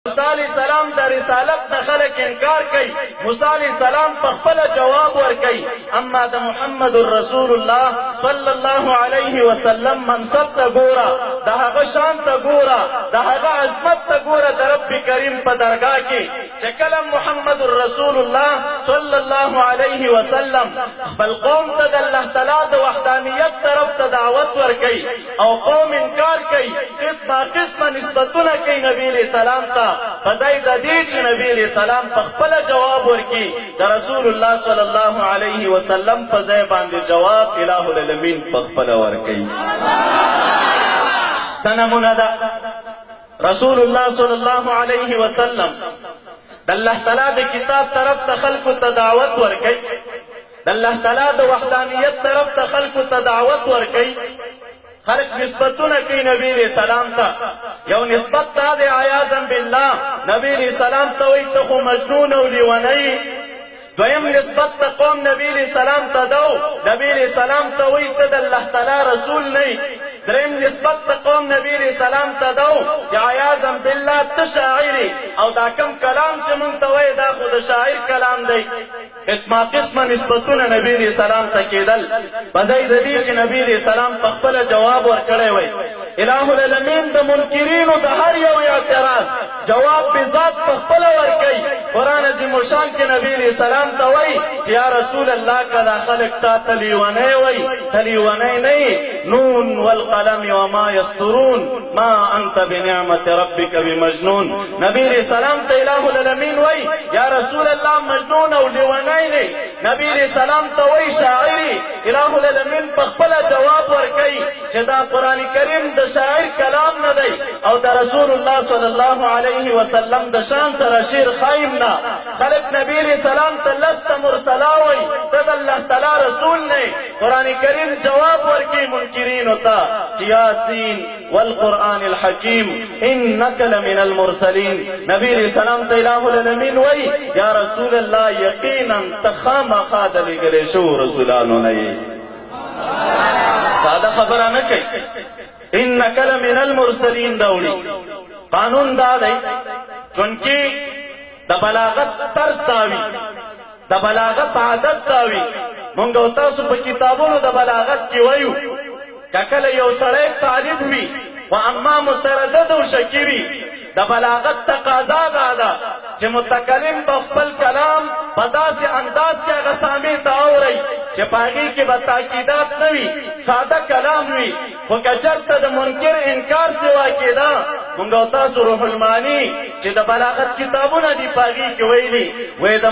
موسی علیہ السلام د رسالت نه خلک انکار کوي، موسی علیہ السلام په خپله جواب ورکوي. اما د محمد رسول الله صلی الله علیه وسلم منصب ته ګوره، د هغه شان ته ګوره، د هغه عظمت ته ګوره د رب کریم په درګاه کې، چې کله محمد رسول الله صلی الله علیه وسلم خپل قوم ته د الله تعالی د وحدانیت طرف ته دعوت ورکوي او قوم انکار کوي، قسمه قسمه نسبتونه کوي نبی علیہ السلام ته، په ځای د دې چې نبی علیہ السلام په خپله جواب ورکړي، د رسول الله صلی الله علیه وسلم په ځای باندې جواب الہ العالمین په خپله ورکوي. څه نمونه ده؟ رسول الله صلی الله علیه وسلم د الله تعالی د کتاب طرف ته خلکو ته دعوت ورکوي، د الله تعالی د وحدانیت طرف ته خلکو ته دعوت ورکوي. خلق نسبتونه کوي نبی علیہ السلام ته، یو نسبت دا دی عیاذا بالله نبی علیہ السلام ته وایي ته خو مجنون او لیونی. دویم نسبت ته قوم نبی علیہ السلام ته دو، نبی علیہ السلام ته وایي ته د الله تعالی رسول نه. دریم نسبت ته قوم نبی علیہ السلام ته دو چې عیاذا بالله ته شاعري، او دا کم کلام چې موږ ته وایي دا خو د شاعر کلام دی. قسمه قسمه نسبتونه نبی علیہ السلام ته کېدل، په ځای د دې چې نبی علیہ السلام په خپله جواب ورکړی وی. الہ العالمین د منکرینو د هر یو اعتراض جواب بذات په خپله ورکوي. قرآن عظیم الشان کې نبی علیہ السلام ته وایي چې یا رسول الله که دا خلک تا ته لیونی وایي، ته لیونی نه یې. نون والقلم وما یسطرون ما انت بنعمت ربک بمجنون. نبی علیہ السلام ته الہ العالمین وایي یا رسول الله مجنون او لیونی نه. نبی علیہ السلام ته وایي شاعري. الہ العالمین په خپله جواب ورکوي چې دا قرآن کریم د شاعر کلام نه دی او د رسول الله صلی الله علیه وسلم د شان سره شعر خایم نه. خلق نبی علیہ السلام ته لست مرسلا وایي، ته د الله تعالی رسول نه. قرآن کریم جواب ورکوي منکرینو ته چې یاسین والقرآن الحکیم انک لمن المرسلین. نبی علیہ السلام ته الہ العالمین وایي یا رسول الله یقینا ته خامخا د لېږلې شوو رسولانو نه یې. ساده خبره نه کوي، انک لمن المرسلین راوړي. قانون دا دی چونکې د بلاغت طرز داوي، د بلاغت عادت داوي. مونږ او تاسو په کتابونو د بلاغت کې وایو که کله یو سړی طالب وي و اما متردد او شکي وي، د بلاغت تقاضا دا ده چې متکلم په خپل کلام په داسې انداز کې هغه سامع ته اورئ چې په هغې کې به تاکیدات نه وي، ساده کلام وي. خو که چېرته د منکر انکار سوا کېده، مونږ او تاسو روح المعانی چې د بلاغت کتابونه دي په هغې کې ویلي وایي د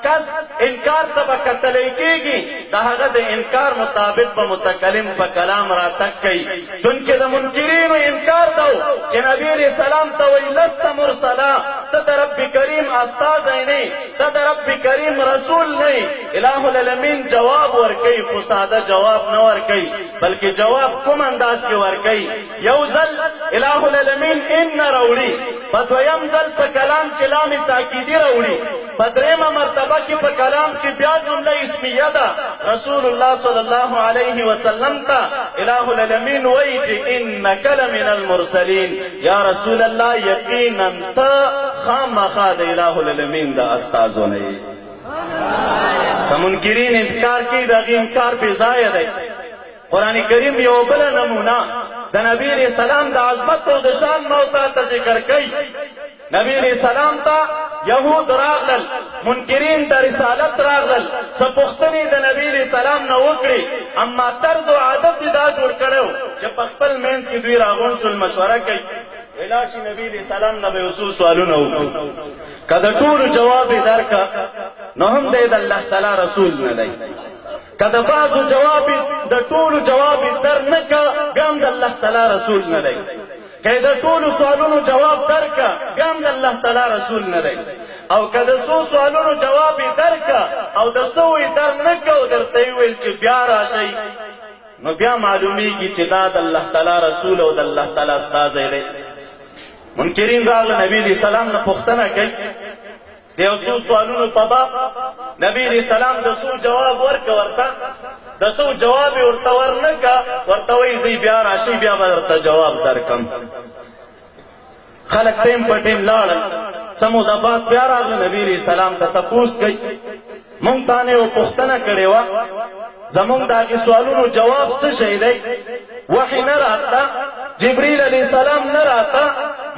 کس انکار ته به کتلی کېږي، د هغه د انکار مطابق به متکلم په کلام راتګ کوي. چونکې د منکرینو انکار دو چې نبی علیہ السلام ته وایي لست مرسلا، ته د رب کریم استازی نه، ته د رب کریم رسول نه. الہ العالمین جواب ورکوي، خو ساده جواب نه ورکوي بلکې جواب کوم انداز کې ورکوي. یو ځل الہ العالمین ان راوړي، په دویم ځل په کلام کې لام تاکیدي راوړي، په درېیمه مرتبه کې په کلام کې بیا جمله اسمیه ده. رسول الله صلی الله علیه وسلم ته الہ العالمین وایي چې انک لمن المرسلین، یا رسول الله یقینا ته خامخا د الہ العالمین د استازو نه یې. که منکرین انکار کوي د هغې انکار بې ځایه دی. قرآن کریم یو بله نمونه د نبی علیہ السلام د عظمت او د شان موتا ته ذکر کوي. نبی علیہ السلام ته یهود راغلل، منکرین د رسالت راغلل، څه پوښتنې د نبی علیہ السلام نه وکړي، اما طرز او عادت یې دا جوړ کړی و چې په خپل منځ کې دوی راغونډ شول، مشوره کوي. راشي نبی علیہ السلام نه به یو څو سوالونه وکړو، که د ټولو جواب یې درکړه نو هم دی د الله تعالی رسول نه دی، که د بعضو جواب د ټولو جواب یې در نه کړه بیا هم د الله تعالی رسول نه دی، که د ټولو سوالونو جواب درکړه بیا هم د الله تعالی رسول نه دی، او که د څو سوالونو جواب یې درکړه او د څو یې در نه کړه او درته یې وویل چې بیا راشئ، نو بیا معلومیږي چې دا د الله تعالی رسول او د الله تعالی استازی دی. منکرین راغله نبی علیہ السلام نه پوښتنه کوي د یو څو سوالونو په باب. نبی علیہ السلام د څو جواب ورکړه، ورته د څو جواب یې ورته ورنکړه، ورته وایي ځئ بیا راشئ بیا به درته جواب درکړم. خلق ټیم په ټیم لاړل. سمود آباد بیا راغله نبی علیہ السلام ته تپوس کوي. مونږ باندې یو پوښتنه کړې وه، زمونږ د هغې سوالونو جواب څه شی دی؟ وحی نه راته، جبریل علیہ السلام نه راته.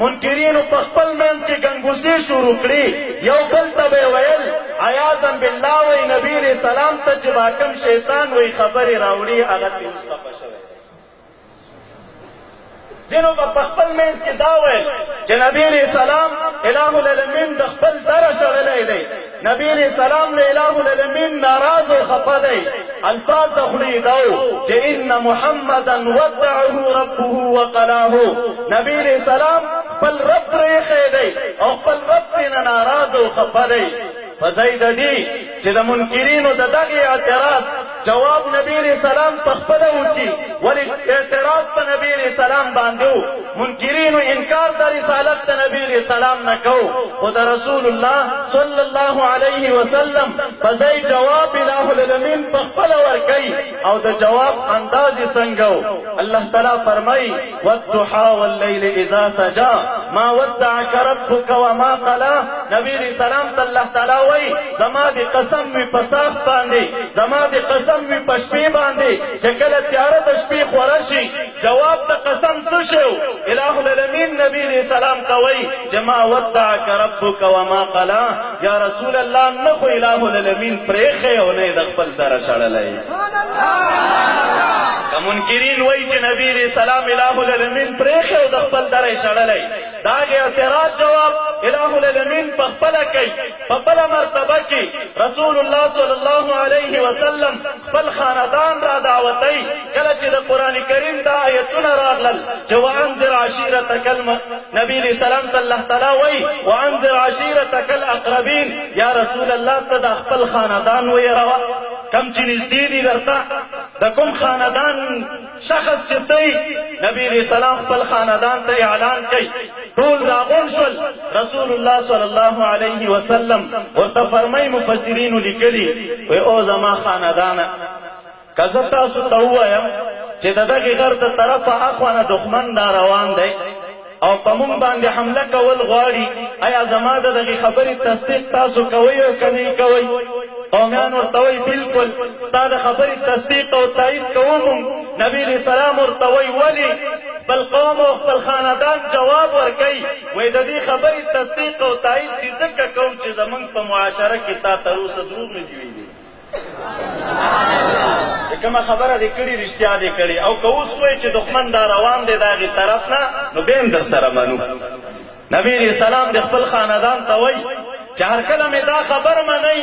منکرینو په خپل منځ کې ګنګوسې شروع کړي، یو بل ته به یې ویل عیاذا بالله وایي نبي علیہ السلام ته چې با کوم شیطان وایي خبرې راوړي هغه ترې اوس خفه شوی. ځینو به په خپل منځ کې دا ویل چې نبي علیہ السلام اله العالمین د خپل دره شړلی دی، نبی علیہ السلام له اله العالمین ناراض او خفه دی. الفاظ د خولې دا و چې ان محمدا ودعه ربه وقلاه، نبی علیہ السلام خپل رب پرېښی دی او خپل رب ترېنه ناراض او خفه دی. په ځای د دې چې د منکرینو د دغې اعتراض جواب نبی علیہ السلام په خپله وکړي، ولې اعتراض په نبی علیہ السلام باندې و. منکرینو انکار د رسالت د نبی علیہ السلام نه کو، خو د رسول الله صلی الله علیه وسلم په ځای جواب اله العالمین په خپله ورکوي. او د جواب انداز یې څنګه و؟ الله تعالی فرمایي والضحى واللیل اذا سجا ما ودعك ربك وما قلا. نبی علیہ السلام ته الله تعالی وایي زما د قسم وي په صاف باندې، زما د قسم وي په شپې باندې چې کله تیاره د شپې خوره شي. جواب د قسم څه شی و؟ اله العالمین نبی علیہ السلام ته وایي چې ما ودعك ربك وما قلا. یا رسول الله نه خو اله العالمین پرېښی او نه یې د خپل دره شړلی. که منکرین وایي چې نبی علیہ السلام اله العالمین پرېښی او د خپل دره یې شړلی، د هغې اعتراض جواب اله العالمین په خپله کوي. په بله مرتبه کې رسول الله صلی الله علیه وسلم خپل خاندان را دعوتی. کله چې د قرآن کریم دا آیتونه راغلل چې وانذر عشیرتک نبی علیہ السلام ته الله تعالی وایي وانذر عشیرتک الاقربین، یا رسول الله ته د خپل خاندان ویروه، کم چې نږدې دي درته د کوم خاندان شخص چې ته نبی علیہ السلام خپل خاندان ته اعلان کوي. ټول راغون شول. رسول الله صلی الله علیه وسلم ورته فرمایي مفسرینو لیکلي وایي او زما خاندانه که زه تاسو ته ووایم چې د دغې غر د طرفه اخوانه دښمن دا روان دی او په مونږ باندې حمله کول غواړي، آیا زما د دغې خبرې تصدیق تاسو کوئ او که نه کوئ؟ قومیان ورته وایي بلکل ستا د خبرې تصدیق او تایید کوو مونږ. نبی علیہ السلام ورته وایي ولې؟ خپل قوم او خپل خاندان جواب ورکوي وایي د دې خبرې تصدیق او تایید دې ځکه کوو چې زمونږ په معاشره کې تا تر اوسه دروغ نه دي ویلي. چې کومه خبره دې کړې رښتیا دې کړې، او که اوس وایي چې دښمن دا روان دی د هغې طرف نه نو بیا هم در سره منو. نبی علیہ السلام د خپل خاندان ته وایي چې هر کله مې دا خبر منئ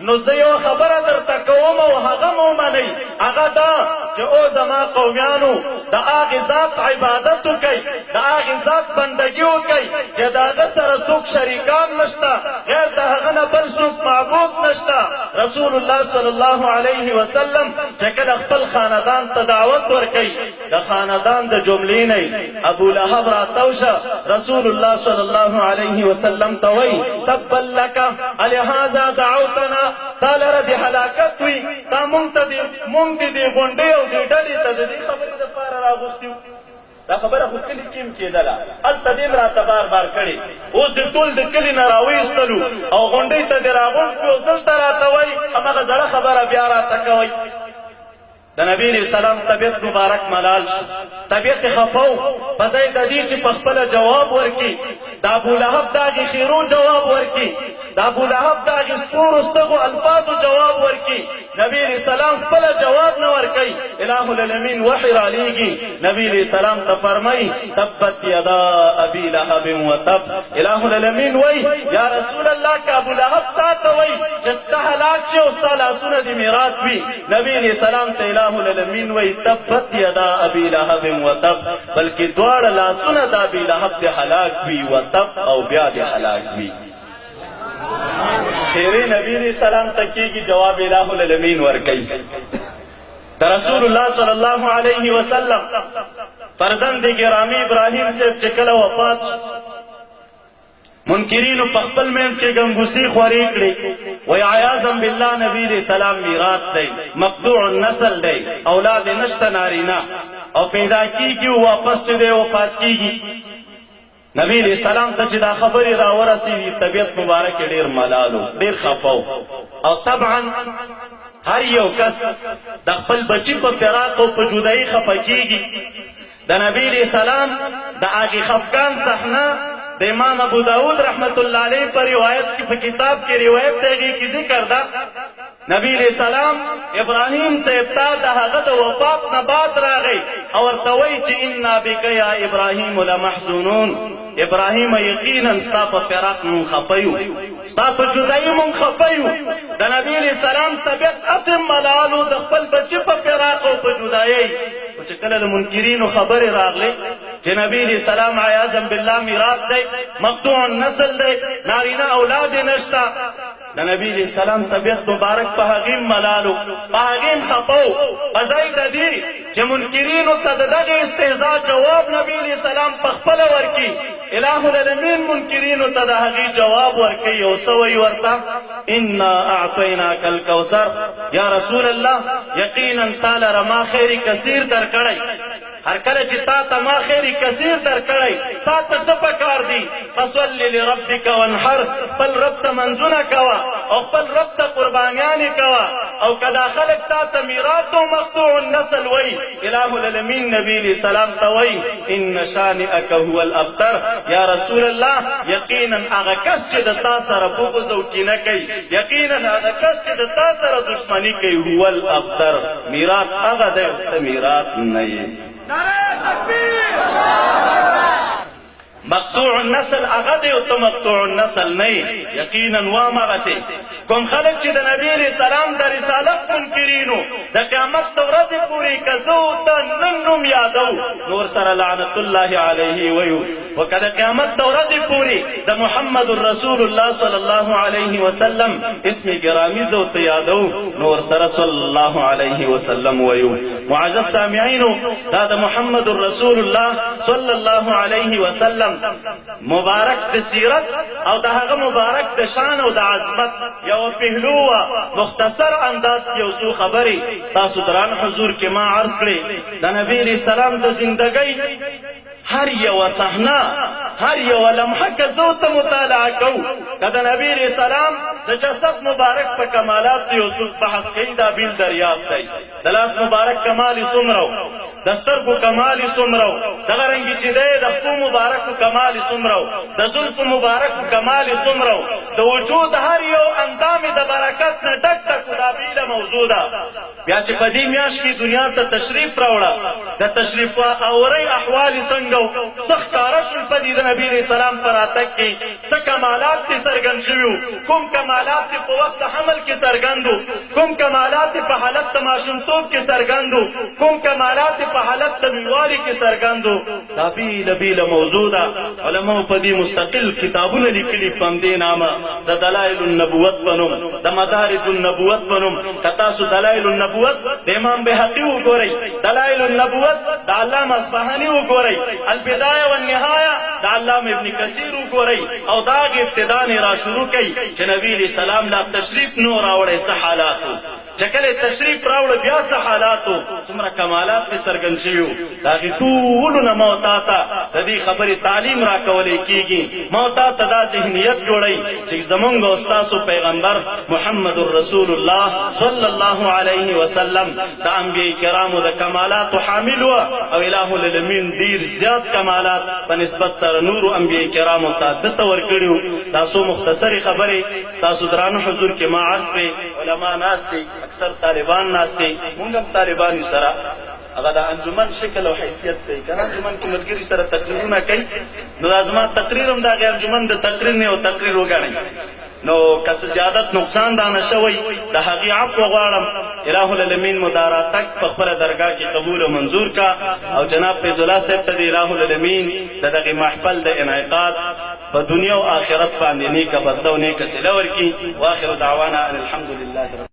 نو زه یو خبره درته کوم او هغه مو منئ، هغه دا چې او زما قومیانو د هغې ذات عبادت وکئ، د هغې ذات بندګي وکئ چې د هغه سره څوک شریکان نشته، غیر د هغه نه بل څوک معبود نشته. رسول الله صلی الله علیه وسلم چې کله خپل خاندان ته دعوت ورکئ د خاندان د جملې نه ابو لهب راتاو شه. رسول الله صلی الله علیه وسلم ته وایي تبا لک الهذا دعوتنا، تا لره د هلاکت وي، تا مونږ ته مونږ دې غونډې او دې ډلې ته د دې خبرې دپاره راغوښتي وو. دا خبره خو کلي کې هم کېدله، هلته دې هم راته بار بار کړې. اوس دې ټول د کلي نه راویستلو او غونډۍ ته دې راغونډ کړو، دلته راته وایي هماغه زړه خبره بیا راته کوئ. د نبی علیہ السلام طبیعت مبارک ملال شو، طبیعت خفو. په ځای د دې چې په خپله جواب ورکړي د ابولهب د هغې خیرو جواب ورکړي، د ابولهب د هغې سپورو ستغو الفاظو جواب ورکړي، نبی علیہ السلام خپله جواب نه ورکوي. اله العالمین وحی رالیږي، نبی علیہ السلام ته فرمایي تبت یدا ابي لهب وتب. اله العالمین وایي یا رسول الله که ابولهب تا ته وایي چې ستا هلاک شي او ستا لاسونه دې میرات وي، نبی علیہ السلام ته اله العالمین وایي تبت یدا ابي لهب وتب، بلکې دواړه لاسونه د ابي لهب دې هلاک وي وتب او بیا دې هلاک وي. خیرې نبی علیہ السلام ته کېږي، جواب اله العالمین ورکوي. د رسول الله صلی الله علیه وسلم فرزند ګرامی ابراهیم صاحب چې کله وفات شو، منکرینو په خپل منځ کې ګنګوسې خورې کړې، وایي عیاذا بالله نبی علیہ السلام میراث دی، مقطوع النسل دی، اولاد نشته نارینه، او پیدا کېږي او واپس چې دی وفات کېږي. نبی علیہ السلام ته چې دا خبرې راورسېدې طبیعت مبارک ډېر ملالو ډېر خفه او طبعا هر یو کس د خپل بچی په فراق او په جدایي خفه کېږي د نبی علیہ السلام د هغې خفګان صحنه د امام ابو داود رحمت الله علیه په روایت کې په کتاب کې روایت دی هغې کې ذکر ده نبی علیہ السلام ابراهیم صاحب ته د هغه د وفات نه بعد راغی او ورته وایي چې انا بک یا ابراهیم لمحزونون ابراهیم یقینا ستا په فراق مون خفه یو ستا په جدایي مون خفه یو د نبی علیہ السلام طبیعت هسې ملالو د خپل بچي په فراق او په جدایۍ خو چې کله د منکرینو خبرې راغلې چې نبی علیہ السلام عیاذا بالله میراث دی مقطوع النسل دی نارینه اولاد یې نشته د نبی علیہ السلام طبیعت مبارک په هغې ملالو په هغې خفه و په ځای د دې چې منکرینو ته د دغې استهزا جواب نبی علیہ السلام پخپله ورکړي الہ العالمین منکرینو ته د هغې جواب ورکوي او څه وایي ورته انا اعطیناک الکوثر یا رسول الله یقینا تا لره ما خیر کثیر درکړی هر کله چې تا ته ما خیر کثیر درکړی تا ته څه پکار دي فصل لربک وانحر خپل رب ته منځونه کوه او خپل رب ته قربانیانې کوه او که دا خلک تا ته میراث او مقطوع النسل وایي الہ العالمین نبی علیہ السلام ته وایي ان شانئک هو الابتر یا رسول الله یقینا هغه کس چې د تا سره بغض او کینه کوي یقینا هغه کس چې د تا سره دشمني کوي هو الابتر میراث هغه دی ته میراث نه یې نعرہ تکبیر مقطوع النسل هغه دی او ته مقطوع النسل نه یقینا وامغسې کوم خلک چې د نبی علیہ السلام د رسالت منکرینو د قیامت د ورځې پورې که زه ورته نن نوم یادو نور سره لعنت الله علیه ویو وکه د قیامت د ورځې پورې د محمد رسول الله صلی الله علیه وسلم اسم ګرامی زه ورته یادو نور سره صلی الله علیه وسلم ویو معزز سامعینو دا د محمد رسول الله صلی الله علیه وسلم مبارک د سیرت او د هغه مبارک د شان او د عظمت یو پهلو مختصر انداز یو څو خبرې تاسو دران حضور کې ما عرض کړې د نبی علیہ السلام د زندګۍ هر یو صحنه هر یو لمحه که زه ورته مطالعه کوو که د نبی علیہ السلام د جسد مبارک په کمالات یو څوک بحث کوي دا بیل دریاب دی د لاس مبارک کمال یې څومره و د سترګو کمال یې څومره و دغه رنګې چې دی د خپو مبارکو کمال یې څومره و د زلفو مبارکو کمال یې څومره و د وجود هر یو اندام یې د برکت نه ډک ډک و دا بیله موضوع ده بیا چې په دې میاشت کې دنیا ته تشریف راوړه د تشریف اورۍ احوال یې څنګه و څه ښکاره شول په دې د نبي علیہ السلام په راتګ کې څه کمالات یې څرګند شوي وو کوم کمالات یې په وخت د حمل کې څرګند وو کوم کمالات یې په حالت د ماشومتوب کې څرګند وو کوم کمالات یې په حالت د لویوالي کې څرګند وو دا بیله بیله موضوع ده علماو په دې مستقل کتابونه لیکلي په همدې نامه د دلایل النبوت په نوم د مدارج النبوت په نوم که تاسو دلایل النبوت د امام بهقي وګورئ دلایل النبوت د علامه اصفهاني وګورئ البدایه والنهایه د علامه ابن کثیر وګورئ او دا هغې ابتدا نه را شروع کوي چې نبي علیہ السلام لا تشریف نو راوړی څه حالات و چې کله تشریف راوړه بیا څه حالات و څومره کمالات پرې څرګند شوي وو د هغې ټولو نه ما تا ته د دې خبرې تعلیم راکولی کېږي ما تا ته دا ذهنیت جوړئ چې زمونږ او ستاسو پیغمبر محمد رسول الله صلی الله علیه وسلم د انبیاء کرامو د کمالاتو حامل و او الہ العالمین ډېر زیات کمالات په نسبت سره نورو انبیاء کرامو ته دته ورکړي وو دا څو مختصرې خبرې ستاسو درانه حضور کې ما عرض کړې علما ناست دي اکثر طالبان ناست دي مونږ هم طالبان یو سره هغه د انجمن شکل او حیثیت کوي که نه انجمن کې ملګري سره تقریرونه کوي نو دا زما تقریر هم د هغې انجمن د تقریر نه یو تقریر وګڼئ نو که څه زیادت نقصان دانه شوی د هغې عفو غواړم الہ العالمین مو دا راتګ په خپله درګاه کې قبول او منظور کا او جناب فیض الله صاحب ته د الہ العالمین د دغې محفل د انعقاد په دنیا او آخرت باندې نیکه بدله او نیکه صله ورکړي واخر دعوانا ان الحمد لله